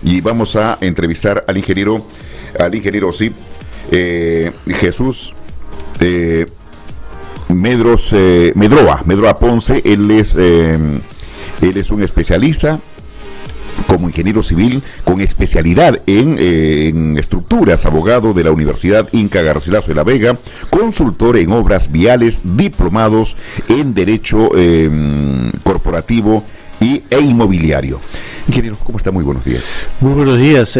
y vamos a entrevistar al ingeniero sí, Jesús Medroa Ponce. Él es un especialista como ingeniero civil con especialidad en estructuras, abogado de la Universidad Inca Garcilaso de la Vega, consultor en obras viales, diplomados en Derecho Corporativo e Inmobiliario. Ingeniero, ¿cómo está? Muy buenos días. Muy buenos días.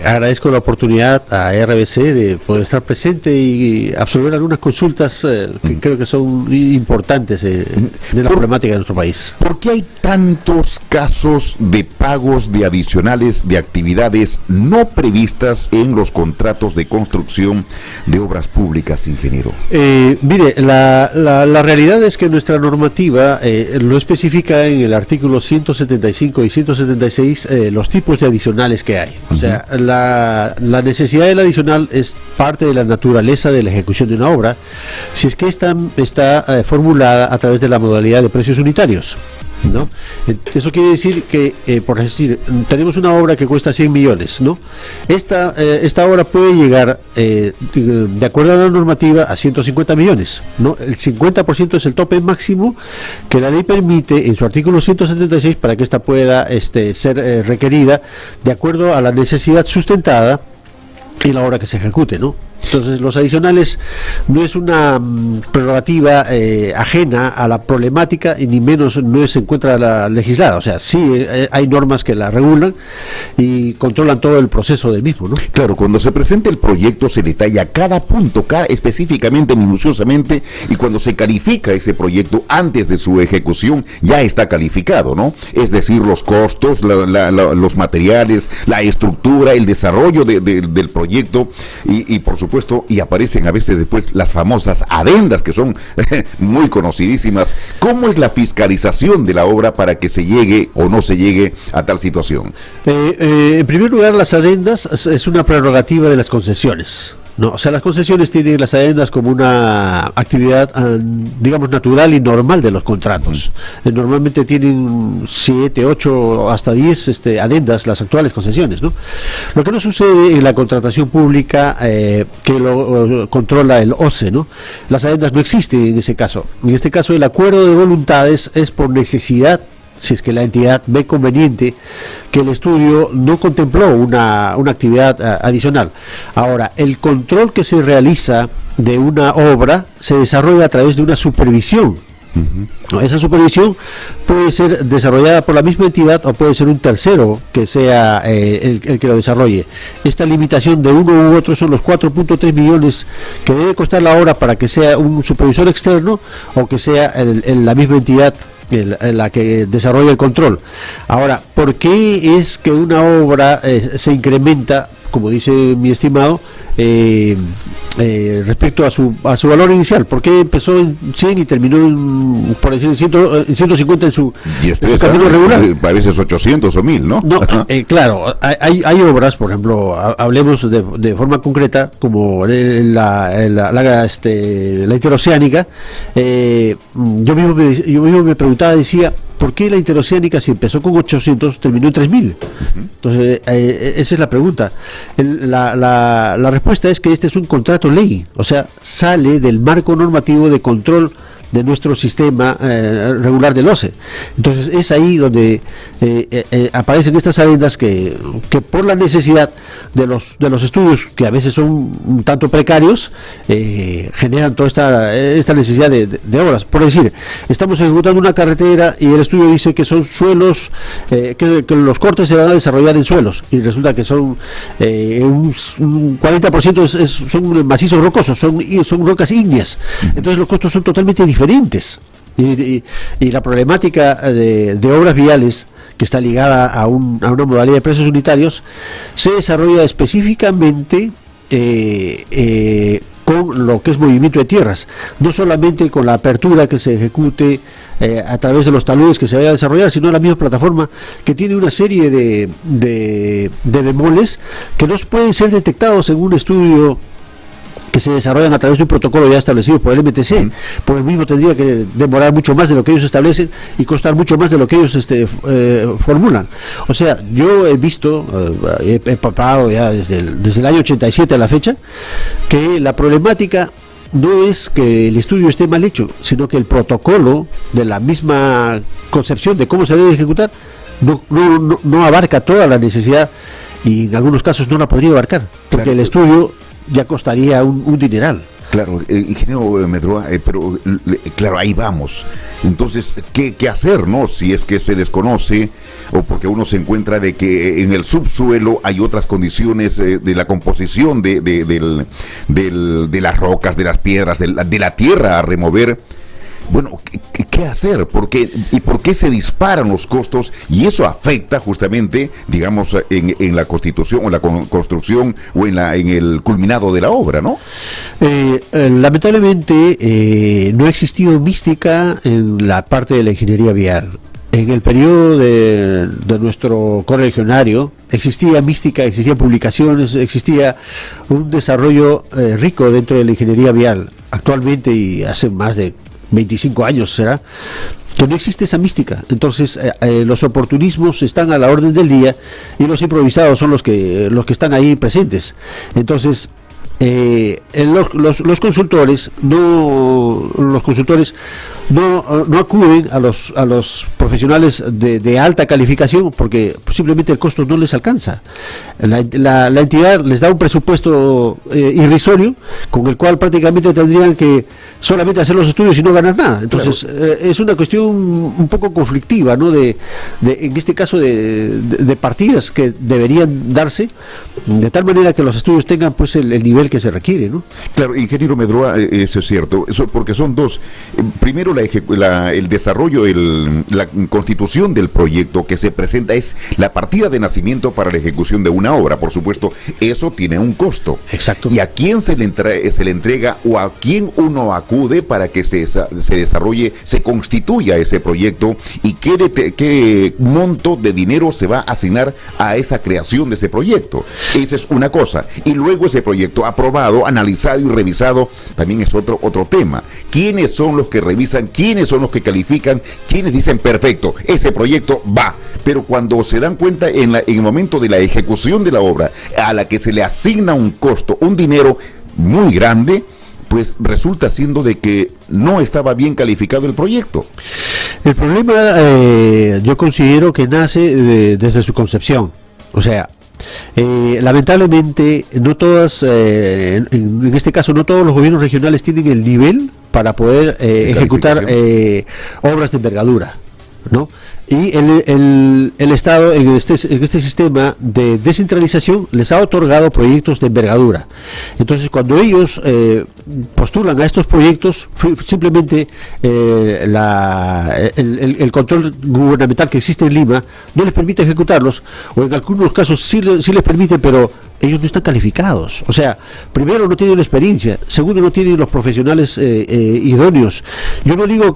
Agradezco la oportunidad a RBC de poder estar presente y absolver algunas consultas que creo que son importantes de la problemática de nuestro país. ¿Por qué hay tantos casos de pagos de adicionales de actividades no previstas en los contratos de construcción de obras públicas, ingeniero? Mire, la realidad es que nuestra normativa lo especifica en el artículo 175 y 176 los tipos de adicionales que hay. O sea, la necesidad del adicional es parte de la naturaleza de la ejecución de una obra, si es que está formulada a través de la modalidad de precios unitarios, ¿no? Eso quiere decir que, por decir, tenemos una obra que cuesta 100 millones, ¿no? Esta obra puede llegar, de acuerdo a la normativa, a 150 millones, ¿no? El 50% es el tope máximo que la ley permite en su artículo 176 para que esta pueda ser requerida de acuerdo a la necesidad sustentada en la obra que se ejecute, ¿no? Entonces, los adicionales no es una prerrogativa ajena a la problemática y ni menos no se encuentra legislada. O sea, sí hay normas que la regulan y controlan todo el proceso del mismo, ¿no? Claro, cuando se presenta el proyecto se detalla cada punto, específicamente, minuciosamente, y cuando se califica ese proyecto antes de su ejecución ya está calificado, ¿no? Es decir, los costos, los materiales, la estructura, el desarrollo del proyecto y por supuesto, y aparecen a veces después las famosas adendas, que son muy conocidísimas. ¿Cómo es la fiscalización de la obra para que se llegue o no se llegue a tal situación? En primer lugar, las adendas es una prerrogativa de las concesiones, ¿no? O sea, las concesiones tienen las adendas como una actividad, digamos, natural y normal de los contratos. Normalmente tienen 7, 8, hasta 10 adendas las actuales concesiones, ¿no? Lo que no sucede en la contratación pública, que lo controla el OCE, ¿no? Las adendas no existen en ese caso. En este caso, el acuerdo de voluntades es por necesidad, si es que la entidad ve conveniente que el estudio no contempló una actividad adicional. Ahora, el control que se realiza de una obra se desarrolla a través de una supervisión. Esa supervisión puede ser desarrollada por la misma entidad o puede ser un tercero que sea el que lo desarrolle. Esta limitación de uno u otro son los 4.3 millones que debe costar la obra para que sea un supervisor externo o que sea la misma entidad la que desarrolla el control. Ahora, ¿por qué es que una obra se incrementa, como dice mi estimado, respecto a su valor inicial? ¿Por qué empezó en 100 y terminó en 150 en su camino regular? A veces 800 o 1000, ¿no? No, claro, hay obras, por ejemplo, hablemos de forma concreta, como la interoceánica. Yo mismo me preguntaba, decía, ¿por qué la interoceánica, si empezó con 800, terminó en 3000? Entonces, esa es la pregunta. La respuesta es que este es un contrato ley, o sea, sale del marco normativo de control de nuestro sistema regular del OCE. Entonces es ahí donde aparecen estas adendas que por la necesidad de los estudios, que a veces son un tanto precarios, generan toda esta necesidad de obras. Por decir, estamos ejecutando una carretera y el estudio dice que son suelos, que los cortes se van a desarrollar en suelos, y resulta que son un 40% son macizos rocosos, son rocas ígneas. Entonces los costos son totalmente diferentes. Y la problemática de obras viales, que está ligada a una modalidad de precios unitarios, se desarrolla específicamente con lo que es movimiento de tierras, no solamente con la apertura que se ejecute a través de los taludes que se vaya a desarrollar, sino la misma plataforma, que tiene una serie de bemoles que no pueden ser detectados en un estudio que se desarrollan a través de un protocolo ya establecido por el MTC, por el mismo tendría que demorar mucho más de lo que ellos establecen y costar mucho más de lo que ellos formulan. O sea, yo he visto, he palpado ya desde el año 87 a la fecha, que la problemática no es que el estudio esté mal hecho, sino que el protocolo de la misma concepción de cómo se debe ejecutar no abarca toda la necesidad, y en algunos casos no la podría abarcar, porque claro, el estudio ya costaría un dineral. Claro, ingeniero Medroa, pero claro, ahí vamos. Entonces, ¿qué hacer, no? Si es que se desconoce o porque uno se encuentra de que en el subsuelo hay otras condiciones de la composición de las rocas, de las piedras, de la tierra a remover. Bueno, ¿qué hacer? ¿Por qué se disparan los costos? Y eso afecta justamente, digamos, en la constitución o la construcción o en el culminado de la obra, ¿no? Lamentablemente no ha existido mística en la parte de la ingeniería vial. En el periodo de nuestro correligionario existía mística, existían publicaciones, existía un desarrollo rico dentro de la ingeniería vial. Actualmente, y hace más de 25 años será, que no existe esa mística. Entonces los oportunismos están a la orden del día y los improvisados son los que están ahí presentes. Entonces los consultores no acuden a los profesionales de alta calificación porque simplemente el costo no les alcanza. La entidad les da un presupuesto irrisorio con el cual prácticamente tendrían que solamente hacer los estudios y no ganar nada. Entonces claro, es una cuestión un poco conflictiva, ¿no? En este caso de partidas que deberían darse de tal manera que los estudios tengan pues el nivel que se requiere, ¿no? Claro, ingeniero Medroa, eso es cierto, porque son dos. Primero, el desarrollo, la constitución del proyecto que se presenta es la partida de nacimiento para la ejecución de una obra. Por supuesto, eso tiene un costo. Exacto. ¿Y a quién se le entrega o a quién uno acude para que se desarrolle, se constituya ese proyecto y qué monto de dinero se va a asignar a esa creación de ese proyecto? Esa es una cosa. Y luego ese proyecto aprobado, analizado y revisado también es otro tema. ¿Quiénes son los que revisan? ¿Quiénes son los que califican? ¿Quiénes dicen perfecto, ese proyecto va? Pero cuando se dan cuenta en el momento de la ejecución de la obra, a la que se le asigna un costo, un dinero muy grande, pues resulta siendo de que no estaba bien calificado el proyecto. El problema yo considero que nace desde su concepción. O sea, lamentablemente no todas, en este caso no todos los gobiernos regionales tienen el nivel para poder ejecutar obras de envergadura, ¿no? Y el Estado en este sistema de descentralización les ha otorgado proyectos de envergadura. Entonces, cuando ellos postulan a estos proyectos, simplemente el control gubernamental que existe en Lima no les permite ejecutarlos, o en algunos casos sí les permite, pero ellos no están calificados. O sea, primero no tienen la experiencia, segundo no tienen los profesionales idóneos. Yo no digo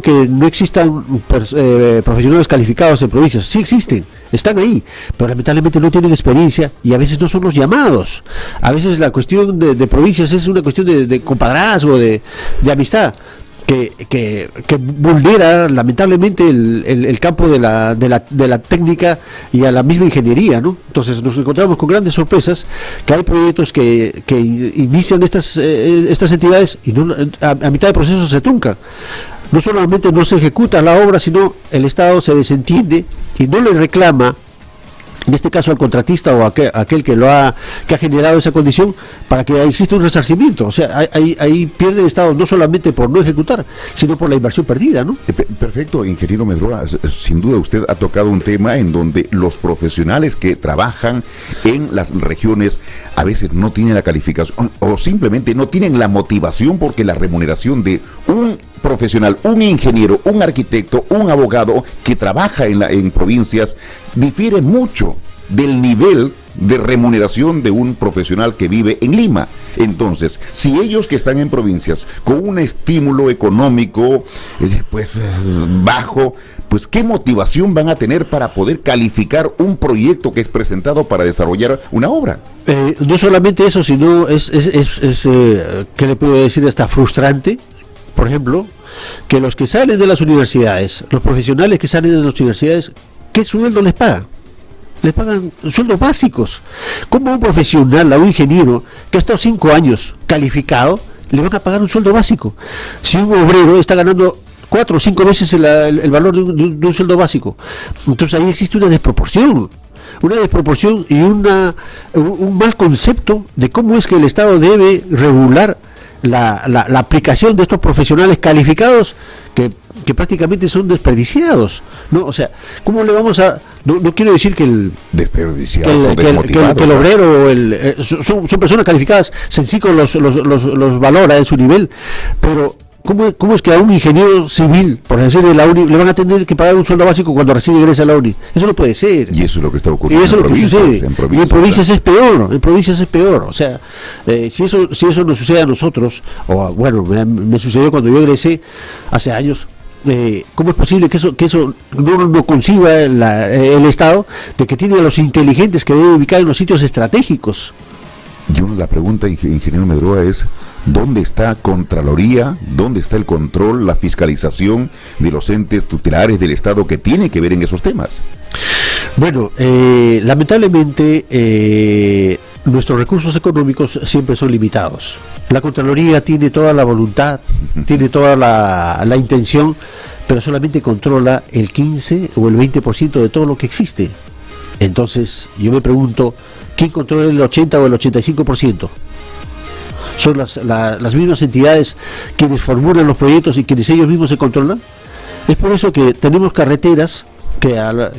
que no existan profesionales calificados en provincias, sí existen, están ahí, pero lamentablemente no tienen experiencia y a veces no son los llamados. A veces la cuestión de provincias es una cuestión de compadrazgo, de amistad, que vulnera lamentablemente el campo de la técnica y a la misma ingeniería, ¿no? Entonces nos encontramos con grandes sorpresas, que hay proyectos que inician estas entidades y a mitad de proceso se truncan. No solamente no se ejecuta la obra, sino el Estado se desentiende y no le reclama, en este caso al contratista o a aquel que ha generado esa condición, para que exista un resarcimiento. O sea, ahí pierde el Estado no solamente por no ejecutar, sino por la inversión perdida, ¿no? Perfecto, ingeniero Medroa, sin duda usted ha tocado un tema en donde los profesionales que trabajan en las regiones a veces no tienen la calificación o simplemente no tienen la motivación, porque la remuneración de un profesional, un ingeniero, un arquitecto, un abogado que trabaja en provincias difiere mucho del nivel de remuneración de un profesional que vive en Lima. Entonces, si ellos que están en provincias con un estímulo económico bajo, pues qué motivación van a tener para poder calificar un proyecto que es presentado para desarrollar una obra. No solamente eso, sino ¿qué le puedo decir? Hasta frustrante, por ejemplo, que los que salen de las universidades, los profesionales que salen de las universidades, ¿qué sueldo les pagan? Les pagan sueldos básicos. ¿Cómo a un profesional, a un ingeniero que ha estado 5 años calificado, le van a pagar un sueldo básico? Si un obrero está ganando 4 o 5 veces el valor de un sueldo básico, entonces ahí existe una desproporción y un mal concepto de cómo es que el Estado debe regular la aplicación de estos profesionales calificados que prácticamente son desperdiciados, ¿no? O sea, ¿cómo le vamos a...? No quiero decir que el obrero o son personas calificadas, sencillo los valora en su nivel, pero ¿cómo es que a un ingeniero civil, por decir de la UNI, le van a tener que pagar un sueldo básico cuando recién ingresa a la UNI? Eso no puede ser. Y eso es lo que está ocurriendo. Y eso es lo que sucede. Y en provincias es peor. En provincias es peor. O sea, si eso nos sucede a nosotros, o bueno, me sucedió cuando yo egresé hace años. ¿Cómo es posible que eso no conciba el Estado de que tiene a los inteligentes que debe ubicar en los sitios estratégicos? La pregunta, ingeniero Medroa, es ¿dónde está Contraloría? ¿Dónde está el control, la fiscalización de los entes tutelares del Estado que tiene que ver en esos temas? Bueno, lamentablemente nuestros recursos económicos siempre son limitados. La Contraloría tiene toda la voluntad, tiene toda la intención, pero solamente controla el 15 o el 20% de todo lo que existe. Entonces, yo me pregunto, ¿quién controla el 80 o el 85%? ¿Son las mismas entidades quienes formulan los proyectos y quienes ellos mismos se controlan? Es por eso que tenemos carreteras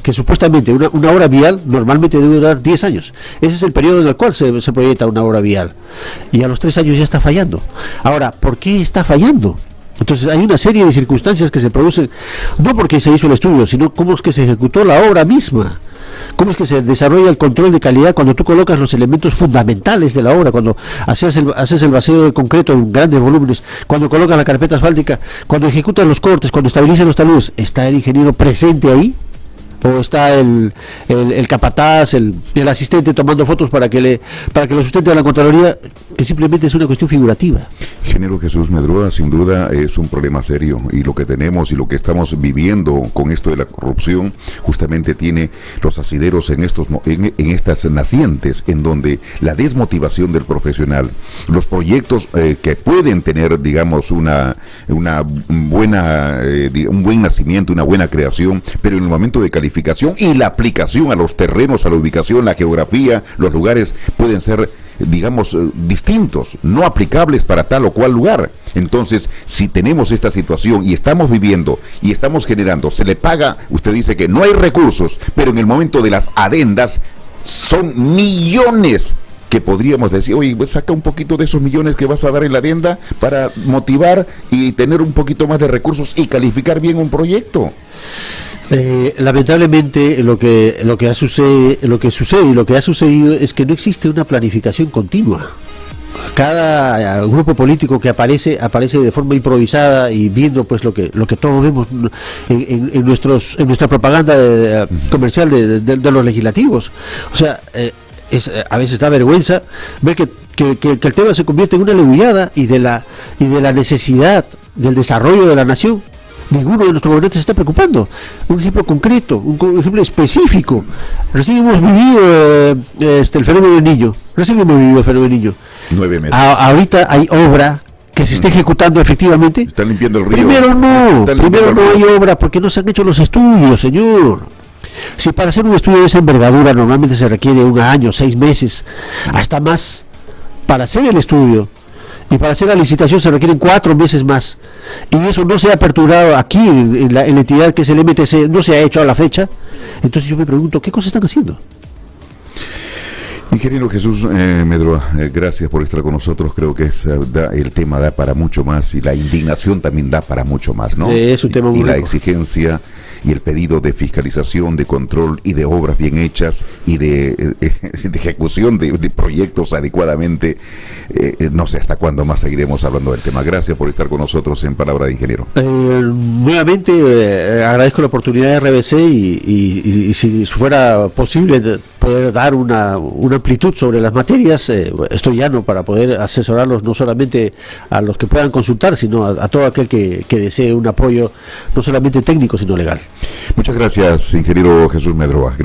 que supuestamente una obra vial normalmente debe durar 10 años. Ese es el periodo en el cual se proyecta una obra vial. Y a los 3 años ya está fallando. Ahora, ¿por qué está fallando? Entonces hay una serie de circunstancias que se producen, no porque se hizo el estudio, sino cómo es que se ejecutó la obra misma. ¿Cómo es que se desarrolla el control de calidad cuando tú colocas los elementos fundamentales de la obra, cuando haces el vacío de concreto en grandes volúmenes, cuando colocas la carpeta asfáltica, cuando ejecutas los cortes, cuando estabilizas los taludes? ¿Está el ingeniero presente ahí? ¿O está el capataz, el asistente tomando fotos para que lo sustente a la Contraloría, que simplemente es una cuestión figurativa? Ingeniero Jesús Medroa, sin duda es un problema serio, y lo que tenemos y lo que estamos viviendo con esto de la corrupción justamente tiene los asideros en estas nacientes, en donde la desmotivación del profesional, los proyectos que pueden tener, digamos, un buen nacimiento, una buena creación, pero en el momento de calificación y la aplicación a los terrenos, a la ubicación, la geografía, los lugares pueden ser, digamos, distintos, no aplicables para tal o cual lugar. Entonces, si tenemos esta situación y estamos viviendo y estamos generando, se le paga, usted dice que no hay recursos, pero en el momento de las adendas son millones que podríamos decir, oye, pues saca un poquito de esos millones que vas a dar en la adenda para motivar y tener un poquito más de recursos y calificar bien un proyecto. Lamentablemente lo que sucede y lo que ha sucedido es que no existe una planificación continua. Cada grupo político que aparece de forma improvisada y viendo pues lo que todos vemos en nuestra propaganda comercial de los legislativos. O sea, a veces da vergüenza ver que el tema se convierte en una leguleada y de la necesidad del desarrollo de la nación. Ninguno de nuestros gobernantes se está preocupando. Un ejemplo concreto, un ejemplo específico. Recién hemos vivido el fenómeno del niño. 9 meses. Ahorita hay obra que se está ejecutando efectivamente. Están limpiando el río. Primero no hay obra porque no se han hecho los estudios, señor. Si para hacer un estudio de esa envergadura normalmente se requiere 1 año, 6 meses, hasta más, para hacer el estudio. Y para hacer la licitación se requieren 4 meses más. Y eso no se ha aperturado aquí en la entidad que es el MTC, no se ha hecho a la fecha. Entonces yo me pregunto, ¿qué cosas están haciendo? Ingeniero Jesús Medroa, gracias por estar con nosotros. Creo que el tema da para mucho más y la indignación también da para mucho más, ¿no? Es un tema muy y la rico. exigencia y el pedido de fiscalización, de control y de obras bien hechas y de ejecución de proyectos adecuadamente. No sé hasta cuándo más seguiremos hablando del tema. Gracias por estar con nosotros en Palabra de Ingeniero. Nuevamente agradezco la oportunidad de RBC y si fuera posible poder dar una amplitud sobre las materias, estoy llano para poder asesorarlos no solamente a los que puedan consultar, sino a todo aquel que desee un apoyo no solamente técnico sino legal. Muchas gracias, ingeniero Jesús Medroa.